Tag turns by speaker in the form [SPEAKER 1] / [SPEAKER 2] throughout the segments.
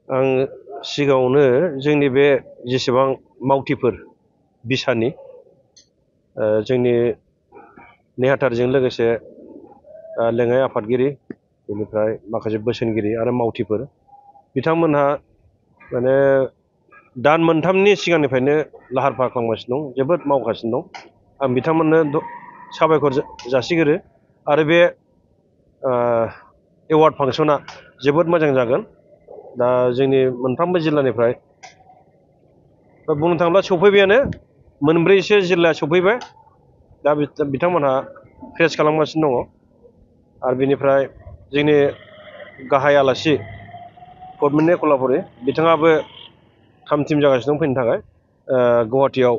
[SPEAKER 1] आं सिगाङावनो जोंनि बे जेसेबां मावथिफोर बिसानि जोंनि नेहाथारजों लोगोसे लेङाइ आफादगिरि बेनिफ्राय माखासे बोसोनगिरि आरो मावथिफोर बिथांमोनहा माने दान मोनथामनि सिगांनिफ्रायनो लाहार फाहार खालामगासिनो दं, जोबोद मावगासिनो दं। आं बिथांमोननो साबायखर जासिगोरो आरो बे एवार्ड फांसना जोबोद मोजां जागोन। दा जोंनि मोनफ्रोमबो जिल्लानिफ्राय बुंनो थाङोब्ला सफैबायानो, मोनब्रैसो जिल्ला सफैबाय। दा बिथांमोनहा फेस खालामगासिनो दङ आरो बेनिफ्राय जोंनि गाहाय आलासि गभर्नमेन्टनि कलापुरि बिथाङाबो थाम थिम जागासिनो दं फैनो थाखाय। गुवाहाटियाव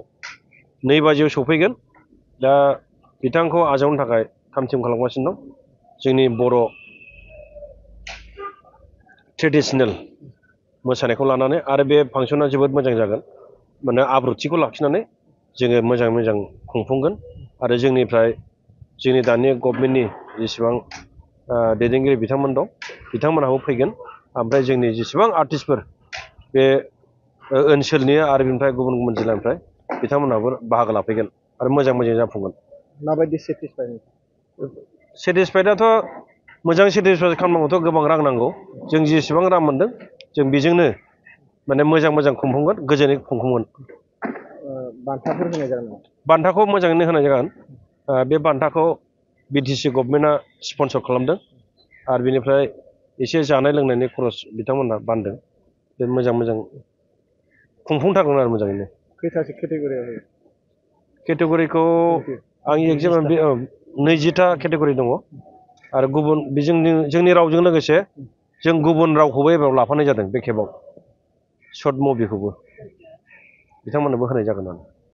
[SPEAKER 1] 2 बाजियाव सफैगोन। दा बिथांखौ आजावनो थाखाय थाम थिम खालामगासिनो दं। जोंनि बर' ट्रेडिसनेल मोसानायखौ लानानै आरो बे फांसना जोबोद मोजां जागोन, माने आब्रुथिखौ लाखिनानै जोङो मोजाङै मोजां खुंफुंगोन। आरो जोंनि दानि गभर्नमेन्टनि जेसेबां दैदेनगिरि बिथांमोन दं बिथांमोनहाबो फैगोन। ओमफ्राय जोंनि जेसेबां आर्टिस्टफोर बे ओनसोलनि आरो बेनिफ्राय गुबुन गुबुन जिल्लानिफ्राय बिथांमोनहाबो बाहागो लाफैगोन आरो मोजां जाफुंगोन।
[SPEAKER 2] माबायदि
[SPEAKER 1] सेटिसफाइडआथ' मोजां सेटिसफाइड खालामनांगौथ' गोबां रां नांगौ। जों जेसेबां रां मोन्दों जों बेजोंनो माने मोजां खुंफुंगोन, गोजोनै खुंफुंगोन।
[SPEAKER 2] बान्थाफोर होनाय जागोन नामा?
[SPEAKER 1] बान्थाखौ मोजाङैनो होनाय जागोन। बे बान्थाखौ बिटिसि गभर्नमेन्टआ स्पन्सर खालामदों आरो बेनिफ्राय एसे जानाय लोंनायनि खरस बिथांमोनहा बानदों। बे मोजां खुंफुंथारगोन आरो मोजाङैनो।
[SPEAKER 2] खैथासो केटेगरियाव होयो?
[SPEAKER 1] केटेगरिखौ आं एगजेक्ट 20टा केटेगरि दङ आरो गुबुन जोंनि रावजों लोगोसे जों गुबुन रावखौबो एबाराव लाफानाय जादों। बे खेबाव सर्ट मुभिखौबो बिथांमोननोबो होनाय जागोन आरो।